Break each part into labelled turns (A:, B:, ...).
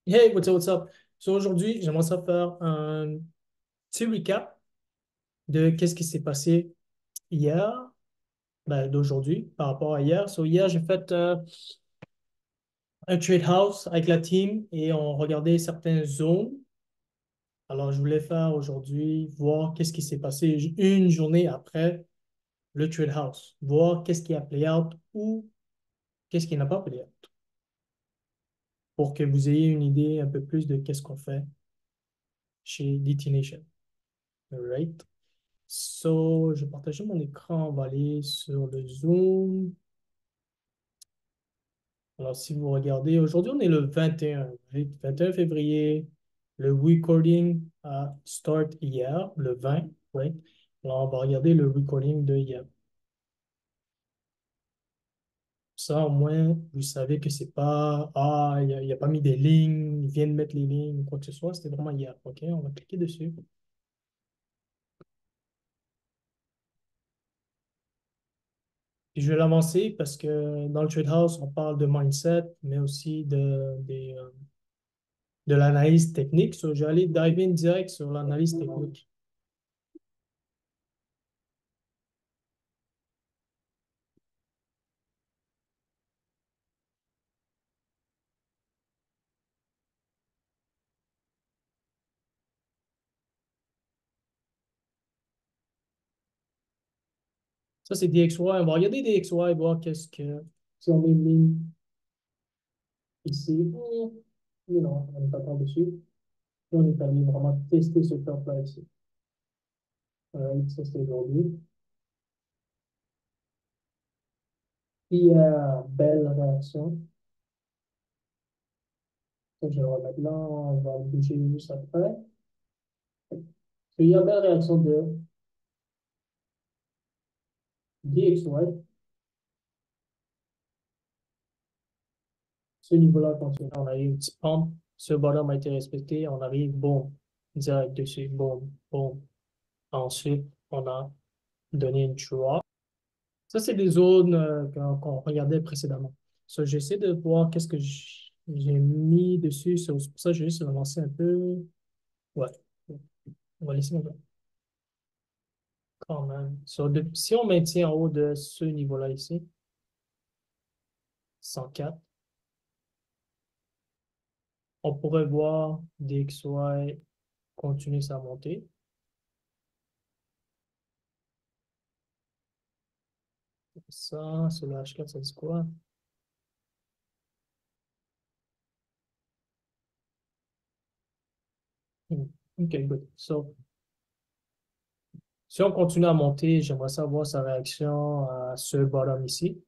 A: Hey, what's up, what's up? So aujourd'hui, j'aimerais ça faire un petit recap de qu'est-ce qui s'est passé hier, d'aujourd'hui par rapport à hier. So hier, j'ai fait un trade house avec la team et on regardait certaines zones. Alors, je voulais faire aujourd'hui, voir qu'est-ce qui s'est passé une journée après le trade house, voir qu'est-ce qui a play out ou qu'est-ce qui n'a pas play out, pour que vous ayez une idée un peu plus de qu'est-ce qu'on fait chez DT Nation. Alright? So, je vais partager mon écran. On va aller sur le Zoom. Alors, si vous regardez, aujourd'hui, on est le 21, right? 21 février. Le recording a start hier, le 20, right? Alors, on va regarder le recording de hier. Ça, au moins, vous savez que c'est pas, il a pas mis des lignes, il vient de mettre les lignes, ou quoi que ce soit. C'était vraiment hier. OK? On va cliquer dessus. Puis je vais l'avancer parce que dans le Trade House, on parle de mindset, mais aussi de l'analyse technique. So, je vais aller dive in direct sur l'analyse technique. Ça, c'est DXY. On va regarder DXY, voir qu'est-ce que... Si on met une ligne ici, non, on n'est pas tant dessus. Et on est allé vraiment tester ce top-là ici. Ça, c'est aujourd'hui. Puis, belle réaction. Ça, je vais le remettre là. On va le bouger juste après. Puis, il y a belle réaction de DXY. Ce niveau-là continue. On a eu une petite pump. Ce bottom a été respecté. On arrive, bon, direct dessus. Bon, bon. Ensuite, on a donné une drop. Ça, c'est des zones qu'on regardait précédemment. So, j'essaie de voir qu'est-ce que j'ai mis dessus. So, c'est pour ça que je vais juste avancer un peu. Ouais, on va laisser quand même. So, si on maintient en haut de ce niveau-là ici, 104, on pourrait voir DXY continuer sa montée. Ça, sur le H4, ça dit quoi? Hmm. OK, good. So, si on continue à monter, j'aimerais savoir sa réaction à ce bottom ici.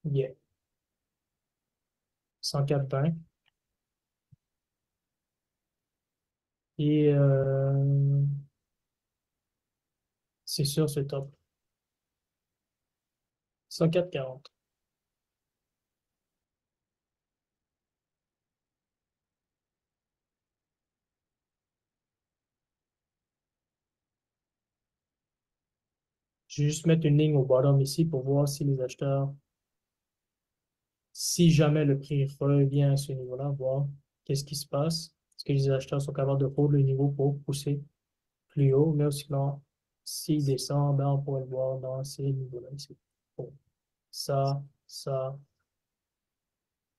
A: Yeah, 104,20. Et c'est sûr, c'est top. 104,40. Je vais juste mettre une ligne au bottom ici pour voir si les acheteurs, si jamais le prix revient à ce niveau-là, voir qu'est-ce qui se passe. Est-ce que les acheteurs sont capables de prendre le niveau pour pousser plus haut, mais aussi sinon, s'il descend, ben, on pourrait le voir dans ces niveaux-là ici. Bon, ça,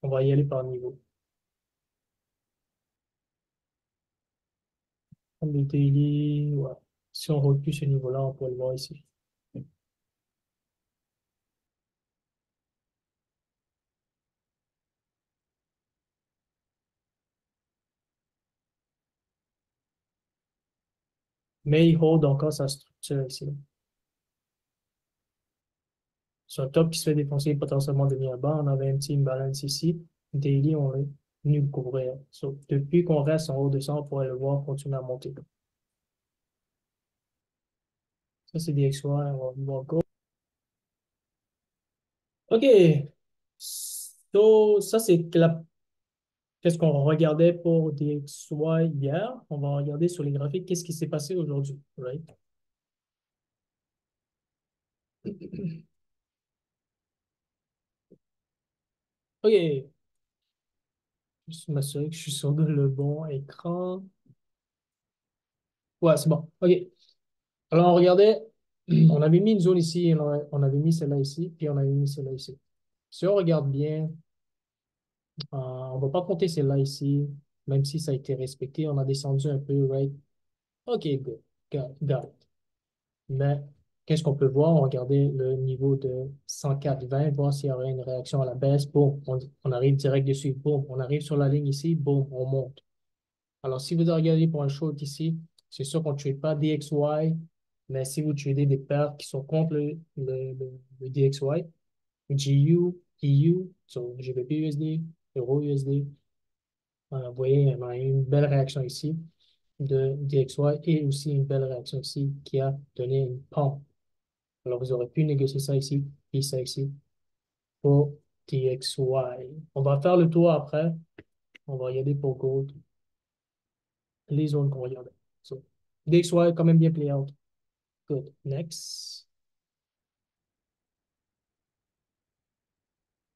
A: on va y aller par niveau. Comme le daily, ouais. Si on recule ce niveau-là, on pourrait le voir ici. Mais il hold encore sa structure ici. Sur un top qui se fait défoncer potentiellement devient bas, on avait un petit imbalance ici. Daily, on est venu le couvrir. So, depuis qu'on reste en haut de ça, on pourrait le voir continuer à monter. Ça, c'est des XY, on va voir go. OK. So, ça, c'est qu'est-ce qu'on regardait pour des DXY hier. On va regarder sur les graphiques qu'est-ce qui s'est passé aujourd'hui. Right? OK. Juste m'assurer que je suis sur le bon écran. Ouais, c'est bon. OK. Alors, on regardait, on avait mis une zone ici, on avait mis celle-là ici, puis on avait mis celle-là ici. Si on regarde bien, on va pas compter celle-là ici, même si ça a été respecté. On a descendu un peu, right? OK, good. Got it. Mais qu'est-ce qu'on peut voir? On regardait le niveau de 104,20, voir s'il y aurait une réaction à la baisse. Boum, on arrive direct dessus. Boum, on arrive sur la ligne ici. Boum, on monte. Alors, si vous regardez pour un short ici, c'est sûr qu'on ne trade pas DXY, mais si vous tradez des paires qui sont contre le DXY, GU, EU, so GBP USD, Euro USD, vous voyez, on a eu une belle réaction ici de DXY et aussi une belle réaction ici qui a donné une pente. Alors, vous aurez pu négocier ça ici et ça ici pour DXY. On va faire le tour après. On va regarder pour Gold, les zones qu'on regardait. So, DXY, quand même bien play out. Good. Next.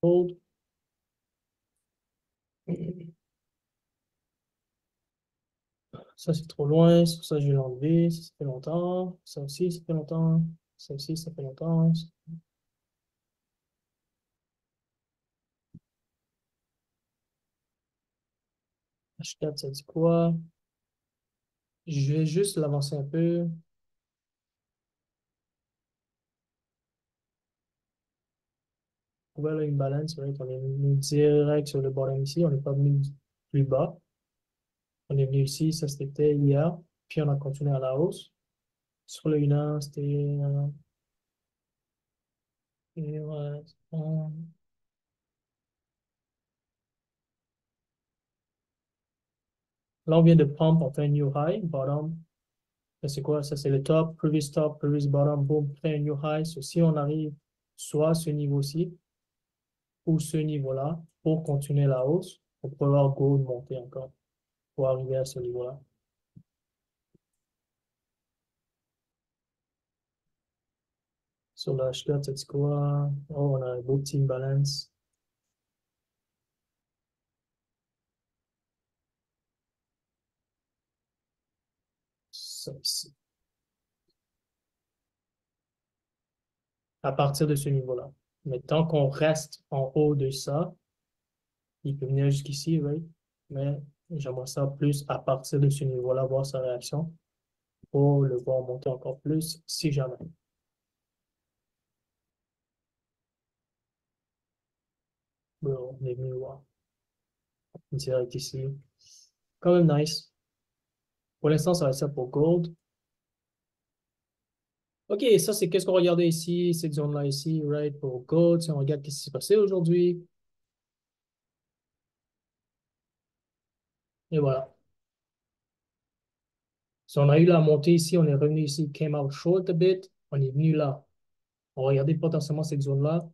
A: Gold. Ça, c'est trop loin. Ça, je vais l'enlever. Ça fait longtemps. Ça aussi, ça fait longtemps. Ça aussi, ça fait longtemps. H4, ça dit quoi? Je vais juste l'avancer un peu. Voilà une balance, right? On est venu direct sur le bottom ici. On n'est pas venu plus bas. On est venu ici. Ça, c'était hier. Puis, on a continué à la hausse. Sur le 1 c'était... et ouais, là, on vient de pump. On fait un new high, bottom. Ça, c'est quoi? Ça, c'est le top, previous bottom, boom, fait un new high. So, si on arrive soit à ce niveau-ci ou ce niveau-là pour continuer la hausse, on peut voir gold monter encore pour arriver à ce niveau-là. Sur la H4, c'est quoi? Oh, on a un beau petit imbalance. Ça ici. À partir de ce niveau-là. Mais tant qu'on reste en haut de ça, il peut venir jusqu'ici, right? Mais j'aimerais ça plus à partir de ce niveau-là, voir sa réaction pour le voir monter encore plus si jamais. Bon, on est venu voir direct ici. Quand même nice. Pour l'instant, ça va être ça pour Gold. OK, ça, c'est qu'est-ce qu'on regardait ici, cette zone-là ici, right, pour Gold. Si on regarde qu'est-ce qui s'est passé aujourd'hui. Et voilà. Si on a eu la montée ici, on est revenu ici, came out short a bit. On est venu là. On regardait potentiellement cette zone-là.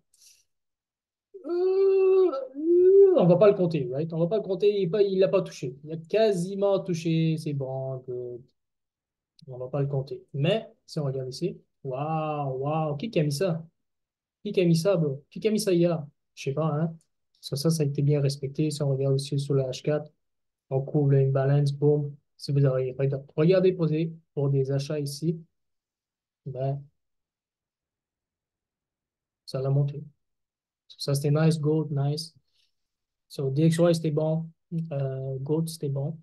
A: On va pas le compter, right? On va pas le compter, il l'a pas touché. Il a quasiment touché, c'est bon, good. On va pas le compter. Mais, si on regarde ici, waouh, waouh, qui a mis ça? Qui a mis ça, bro? Qui a mis ça hier? Je sais pas, hein? Ça a été bien respecté. Si on regarde aussi sur la H4, on couvre une balance, boom. Si vous avez regardez poser pour des achats ici, ben, ça l'a monté. Ça, c'était nice, gold, nice. So, DXY, c'était bon. Gold, c'était bon.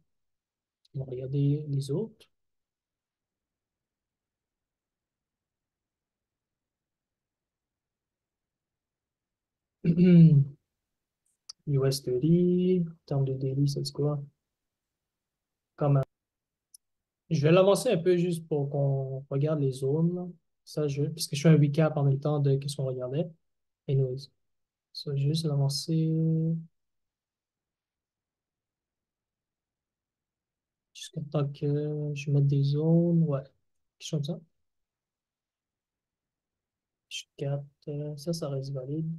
A: On va regarder les autres. US30, en termes de daily, c'est quoi? Quand même. Je vais l'avancer un peu juste pour qu'on regarde les zones, là. Parce que je fais un recap en même temps de ce qu'on regardait. Anyways, ça, je vais juste l'avancer jusqu'à temps que je mette des zones. Ouais, quelque chose comme ça. Je capte. Ça reste valide.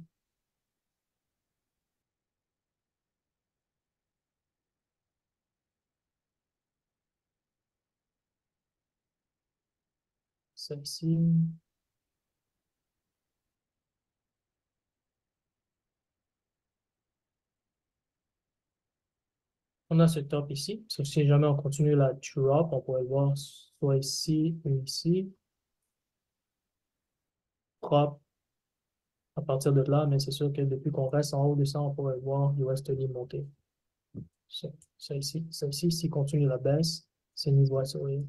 A: Celle-ci. On a ce top ici. So, si jamais on continue la drop, on pourrait le voir soit ici ou ici. Drop à partir de là, mais c'est sûr que depuis qu'on reste en haut de ça, on pourrait voir USD monter. Ça, ça ici, s'il continue la baisse, c'est le niveau à surveiller.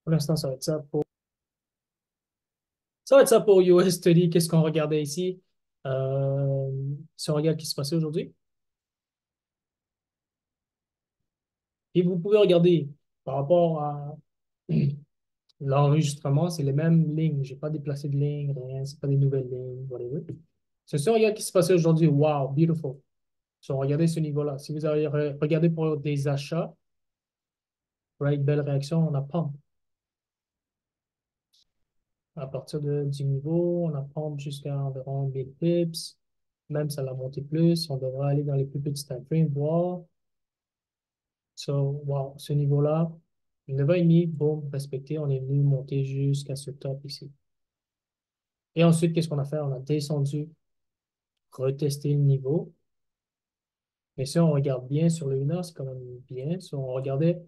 A: Pour l'instant, ça va être ça pour, ça va être ça pour USD. Qu'est-ce qu'on regardait ici? Euh, si on regarde ce qui se passait aujourd'hui. Et vous pouvez regarder par rapport à l'enregistrement, c'est les mêmes lignes. J'ai pas déplacé de lignes, rien. C'est pas des nouvelles lignes, whatever. Si on regarde ce qui se passait aujourd'hui, wow, beautiful. Si on regardait ce niveau-là, si vous avez regardé pour des achats, right, belle réaction, on a pump. À partir du niveau, on a pump jusqu'à environ 1000 pips. Même ça l'a monté plus. On devrait aller dans les plus petits time frames, voir. So, wow, ce niveau-là, 9,5, boum, respecté. On est venu monter jusqu'à ce top ici. Et ensuite, qu'est-ce qu'on a fait? On a descendu, retesté le niveau. Mais si on regarde bien sur le lunaire, c'est quand même bien. Si on regardait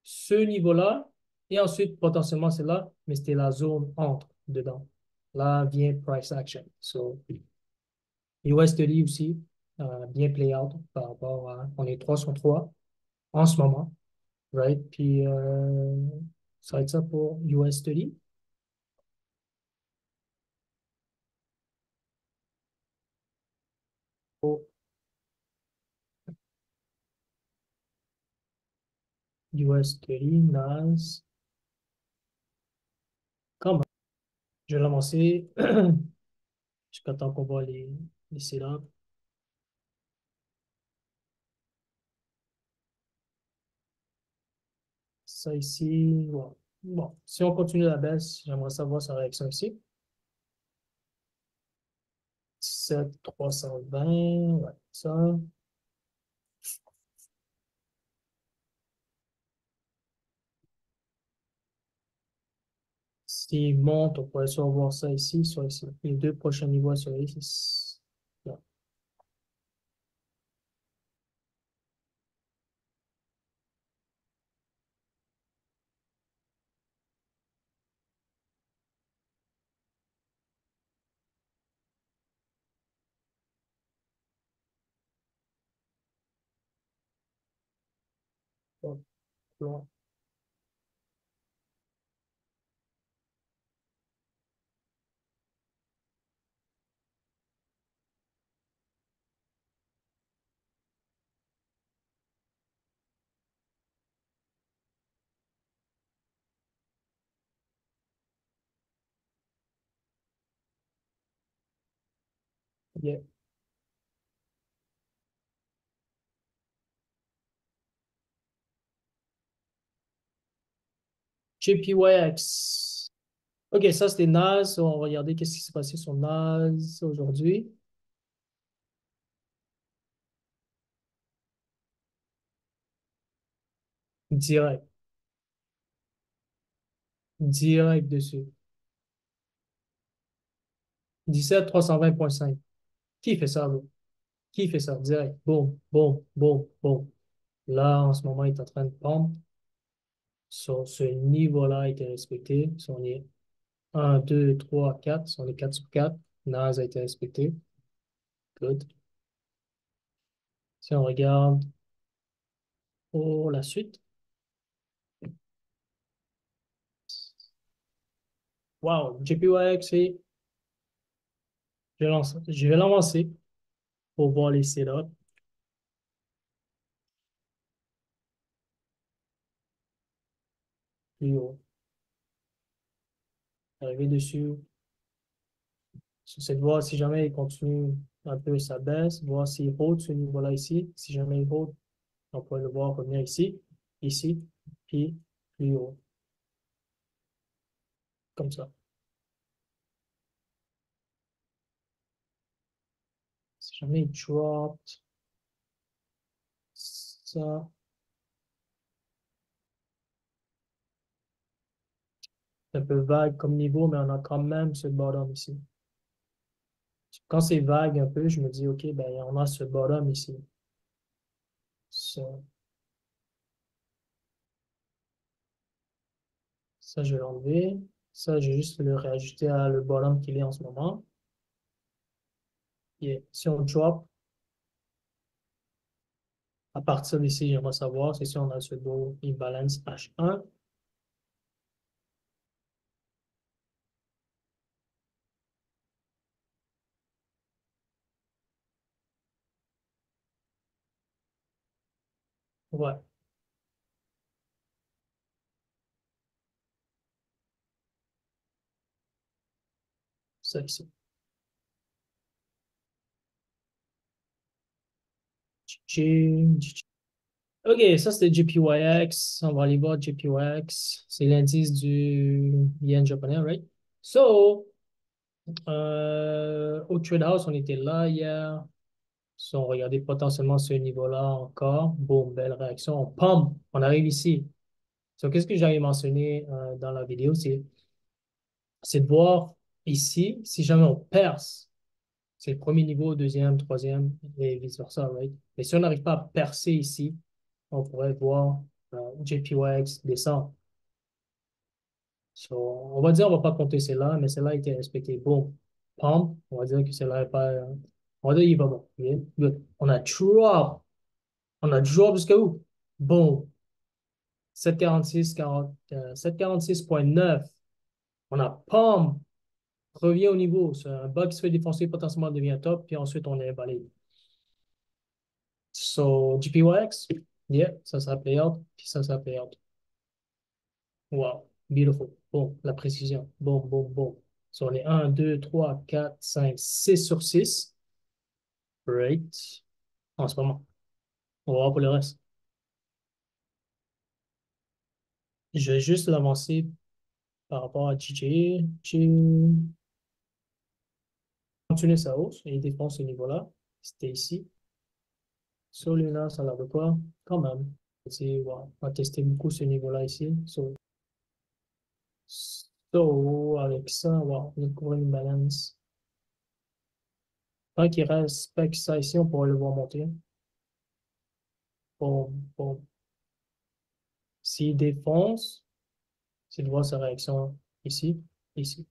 A: ce niveau-là, et ensuite, potentiellement, c'est là, mais c'était la zone entre dedans. Là vient price action. So, USD aussi, bien play out par rapport à, on est 3 sur 3 en ce moment, right? Puis, ça va être ça pour USD. Pour USD, NAS, comment? Je vais l'avancer jusqu'à temps qu'on voit les syllabes. Ça ici, bon. Bon, si on continue la baisse, j'aimerais savoir sa réaction ici. 17 320, ouais, ça. S'il monte, on pourrait soit voir ça ici, soit ici. Les deux prochains niveaux à surveiller, c'est là. Hop, là. Yeah. JPYX. OK, ça c'était NAS. On va regarder qu'est-ce qui s'est passé sur NAS aujourd'hui. Direct. Direct dessus. 17 320,5. Qui fait ça, là? Qui fait ça? Direct. Boum, boum, boum, boum. Là, en ce moment, il est en train de pump. Sur ce niveau-là a été respecté. Si on est 1, 2, 3, 4, si on est 4 sur 4, NAS a été respecté. Good. Si on regarde pour la suite, wow, JPYX, je vais l'avancer pour voir les setups plus haut. Arriver dessus, sur cette voie, si jamais il continue un peu sa baisse, voir s'il hold ce niveau-là ici. Si jamais il hold, on pourrait le voir revenir ici, ici, puis plus haut, comme ça. Jamais dropped. Ça, c'est un peu vague comme niveau, mais on a quand même ce bottom ici. Quand c'est vague un peu, je me dis, OK, ben, on a ce bottom ici. Ça, ça je vais l'enlever. Ça, je vais juste le réajuster à le bottom qu'il est en ce moment. Et si on drop, à partir d'ici, j'aimerais savoir c'est si on a ce beau imbalance H1. Ouais, ça ici. OK, ça c'était JPYX. On va aller voir JPYX. C'est l'indice du yen japonais, right? So, au Trade House, on était là hier. Si on regardait potentiellement ce niveau-là encore, boum, belle réaction. On pump, on arrive ici. So, qu'est-ce que j'avais mentionné dans la vidéo, c'est de voir ici, si jamais on perce, c'est le premier niveau, deuxième, troisième, et vice-versa, right? Mais si on n'arrive pas à percer ici, on pourrait voir JPYX descendre. So, on va dire, on va pas compter celle-là, mais celle-là a été respectée. Bon, pump, on va dire que celle-là n'est pas. On va dire, il va bon. Okay? Good. On a drop jusqu'à où? Bon, 746, 40, 746,9. On a pump, revient au niveau. C'est un bug qui se fait défoncer, potentiellement devient top, puis ensuite on est balayé. So, GPYX, yeah, ça sera play out, puis ça play out. Wow, beautiful. Bon, la précision. Bon, bon, bon. So, on est 1, 2, 3, 4, 5, 6 sur 6. Great. En ce moment. On va voir pour le reste. Je vais juste l'avancer par rapport à JJ. Continuer sa hausse et il défend ce niveau-là. C'était ici. Sur Luna, ça l'a de quoi? Quand même. Wow. On va tester beaucoup ce niveau-là ici. Avec ça, wow, on va couvrir une balance. Tant qu'il respecte ça ici, on pourra le voir monter. Bon, bon. S'il défonce, c'est de voir sa réaction ici, ici.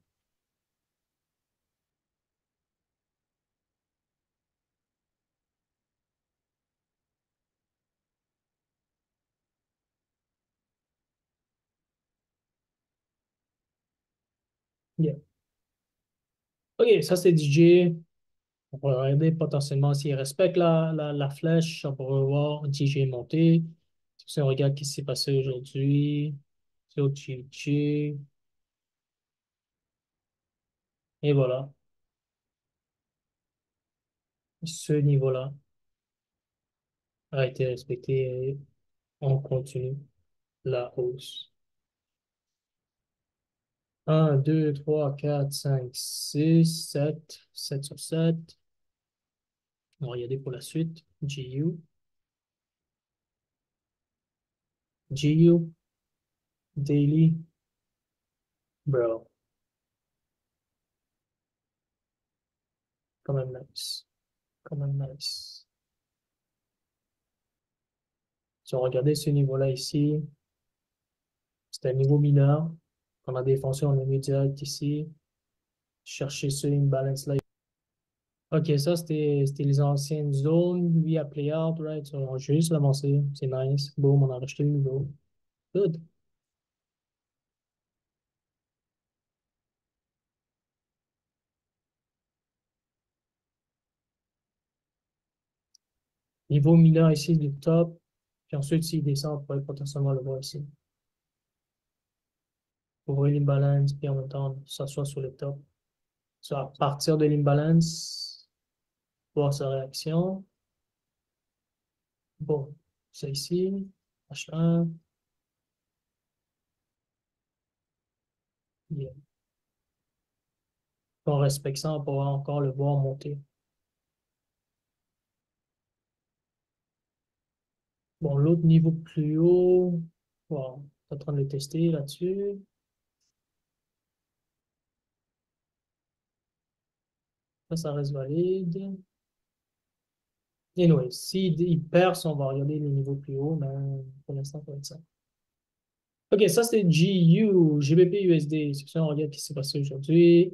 A: Yeah. OK, ça c'est DJ. On va regarder potentiellement s'il respecte la flèche. On pourra voir DJ monter. Si on regarde ce qui s'est passé aujourd'hui sur DJ. Et voilà, ce niveau-là a été respecté et on continue la hausse. Un, 2, 3, 4, 5, 6, 7, 7 sur 7. On va regarder pour la suite. GU, GU, Daily, bro, quand même nice. Quand même nice. Si on regardait ce niveau-là ici, c'était un niveau mineur. On a défoncé, on est mis direct ici. Chercher ce imbalance là. OK, ça, c'était les anciennes zones. Lui, à play out, right? So, on va juste l'avancer. C'est nice. Boom, on a racheté le niveau. Good. Niveau mineur ici du top. Puis ensuite, s'il descend, on pourrait potentiellement le voir ici. Ouvrir l'imbalance, puis en même temps, s'asseoir sur le top. So, à partir de l'imbalance, voir sa réaction. Bon, c'est ici. H1. Yeah. On respecte ça, on pourra encore le voir monter. Bon, l'autre niveau plus haut, bon, t'es en train de le tester là-dessus. Ça reste valide. Anyway, si il perce, on va regarder les niveaux plus hauts, mais pour l'instant, ça va être ça. OK, ça c'était GU, GBP USD. C'est ça, on regarde ce qui s'est passé aujourd'hui.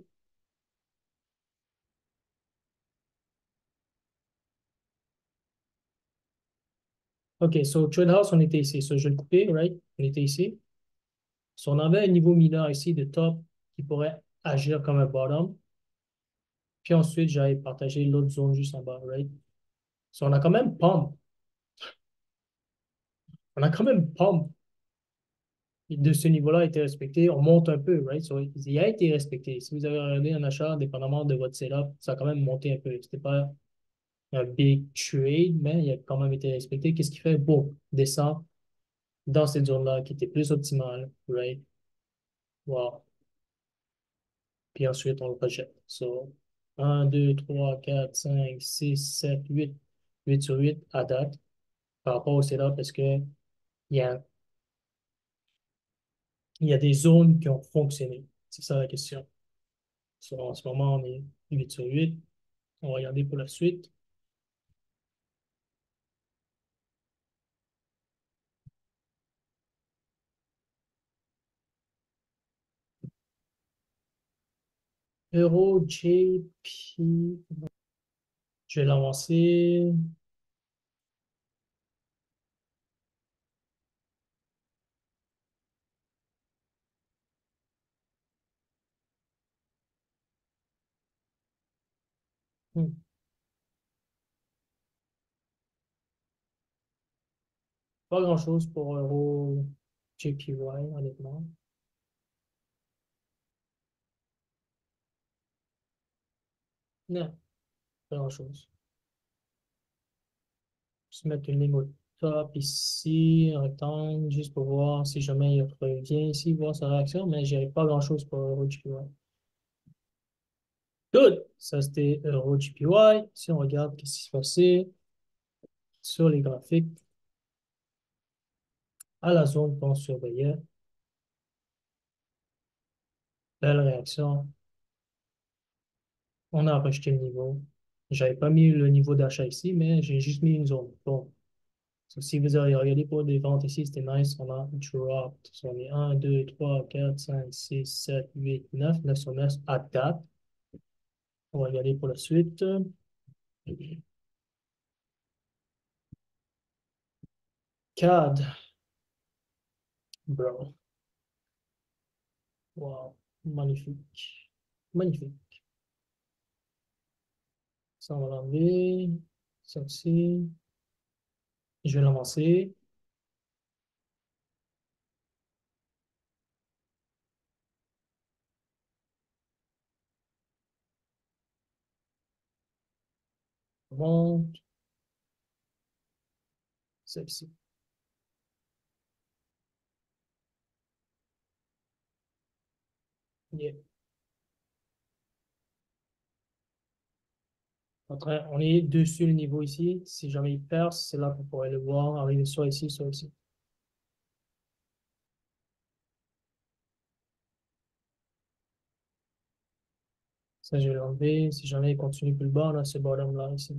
A: OK, so Trade House, on était ici. So, je vais le couper, right? On était ici. So, on avait un niveau mineur ici de top qui pourrait agir comme un bottom. Puis ensuite, j'allais partager l'autre zone juste en bas, right? So, on a quand même pump. On a quand même pump de ce niveau-là a été respecté. On monte un peu, right? So, il a été respecté. Si vous avez regardé un achat, dépendamment de votre setup, ça a quand même monté un peu. C'était pas un big trade, mais il a quand même été respecté. Qu'est-ce qui fait? Bon, descend dans cette zone-là qui était plus optimale, right? Wow. Puis ensuite, on le rejette. So, 1, 2, 3, 4, 5, 6, 7, 8. 8 sur 8 à date par rapport au setup parce que il y a, il y a des zones qui ont fonctionné. C'est ça la question. So, en ce moment, on est 8 sur 8. On va regarder pour la suite. Euro JP. Je vais l'avancer. Hmm. Pas grand-chose pour Euro JPY, honnêtement. Non, pas grand-chose. Juste mettre une ligne au top ici, un rectangle, juste pour voir si jamais il revient ici, voir sa réaction, mais j'ai pas grand-chose pour Euro JPY. Good! Ça, c'était Euro JPY. Si on regarde ce qui s'est passé sur les graphiques, à la zone qu'on surveillait, belle réaction. On a rejeté le niveau. J'avais pas mis le niveau d'achat ici, mais j'ai juste mis une zone. Bon. So, si vous avez regardé pour des ventes ici, c'était nice. On a dropped. So, on est 1, 2, 3, 4, 5, 6, 7, 8, 9. 9 sur 9 à date. On va regarder pour la suite. CAD. Bro. Wow. Magnifique. Magnifique. Ça, on va l'enlever. Ça aussi. Je vais l'avancer. Bon. Celle-ci. Yeah. On est dessus le niveau ici. Si jamais il perce, c'est là qu'on pourrait le voir arriver soit ici, soit ici. Ça, je vais l'enlever. Si jamais il continue plus bas, là, ce bottom-là, ici.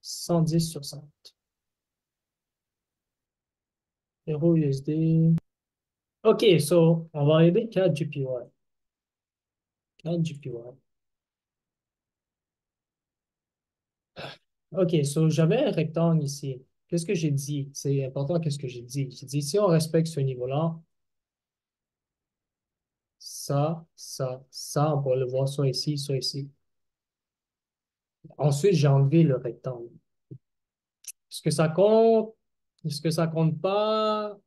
A: 110 sur 100. Euro USD. OK, so, on va arriver 4 GPY. 4 GPY. OK, so, j'avais un rectangle ici. Qu'est-ce que j'ai dit? C'est important, qu'est-ce que j'ai dit? J'ai dit, si on respecte ce niveau-là, ça, on pourrait le voir soit ici, soit ici. Ensuite, j'ai enlevé le rectangle. Est-ce que ça compte? Est-ce que ça compte pas?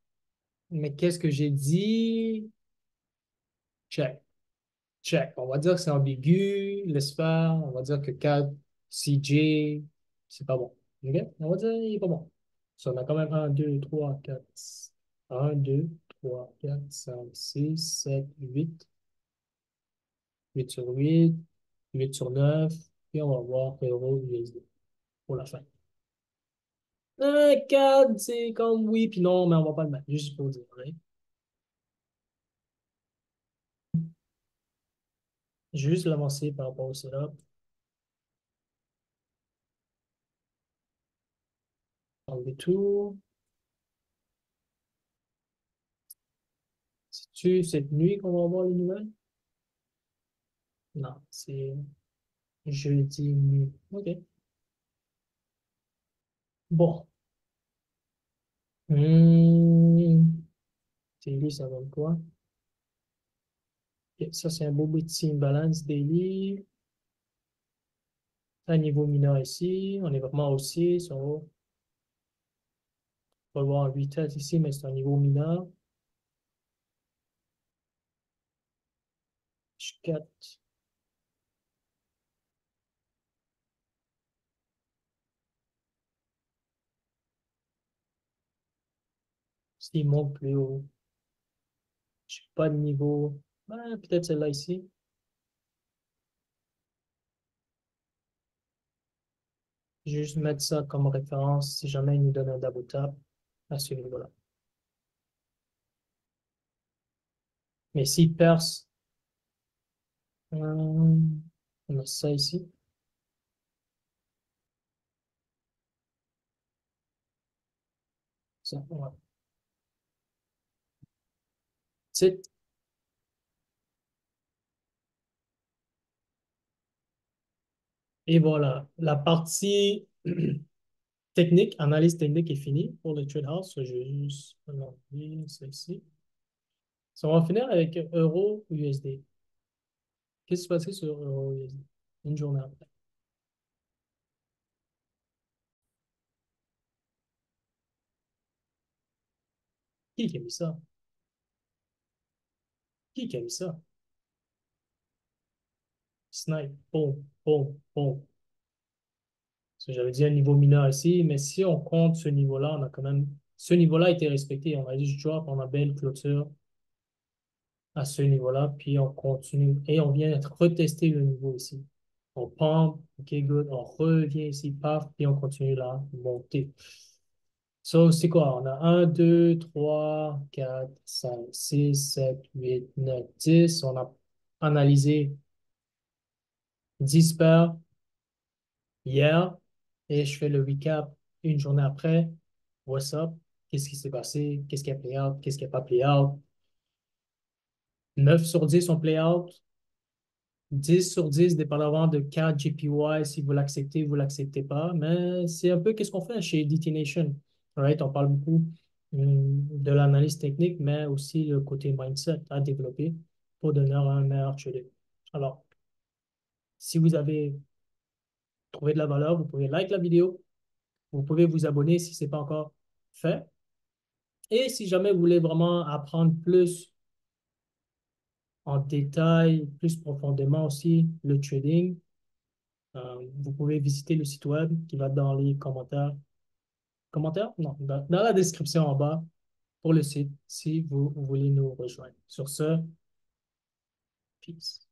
A: Mais qu'est-ce que j'ai dit? Check. Check. On va dire que c'est ambigu, laisse faire. On va dire que 4 CJ, c'est pas bon. OK? On va dire qu'il est pas bon. Ça, on a quand même 1, 2, 3, 4. 1, 2, 3, 4, 5, 6, 7, 8. 8 sur 8. 8 sur 9. Et on va voir euro USD pour la fin. Un cadre, c'est comme oui, puis non, mais on va pas le mettre, juste pour dire. Right? Juste l'avancer par rapport au setup. Enlever tout. C'est-tu cette nuit qu'on va voir les nouvelles? Non, c'est jeudi nuit. OK. Bon. Daily, ça donne quoi? Ok, ça, c'est un beau petit imbalance daily. Un niveau mineur ici. On est vraiment haussier. On va le voir en 8 têtes ici, mais c'est un niveau mineur. H4. S'il monte plus haut, je sais pas de niveau. Peut-être celle-là ici. Je vais juste mettre ça comme référence si jamais il nous donne un double tap à ce niveau-là. Mais s'il perce, on a ça ici. Ça, ouais. Titre. Et voilà, la partie technique, analyse technique est finie pour le trade house. Je vais juste enlever celle-ci. Ça, on va finir avec euro USD. Qu'est-ce qui se passait sur euro USD? Une journée après. Qui a mis ça? Qui a mis ça? Snipe, boom, boom, boom. Parce que j'avais dit un niveau mineur ici, mais si on compte ce niveau-là, on a quand même. Ce niveau-là a été respecté. On a juste drop, on a belle clôture à ce niveau-là, puis on continue. Et on vient de retester le niveau ici. On pump, OK, good. On revient ici, paf, puis on continue là, monter. So, c'est quoi? On a un 2 3 4 5 6 7 8 9 10. On a analysé 10 paires hier et je fais le recap une journée après. What's up? Qu'est-ce qui s'est passé? Qu'est-ce qui a play out? Qu'est-ce qui n'a pas play out? 9 sur 10 ont play out. 10 sur 10, dépendamment de 4 GPY, si vous l'acceptez pas. Mais c'est un peu qu'est-ce qu'on fait chez DT Nation. Right? On parle beaucoup de l'analyse technique, mais aussi le côté mindset à développer pour devenir un meilleur trader. Alors, si vous avez trouvé de la valeur, vous pouvez like la vidéo, vous pouvez vous abonner si ce n'est pas encore fait. Et si jamais vous voulez vraiment apprendre plus en détail, plus profondément aussi le trading, vous pouvez visiter le site web qui va dans les commentaires. Commentaires? Non, dans la description en bas pour le site si vous voulez nous rejoindre. Sur ce, peace.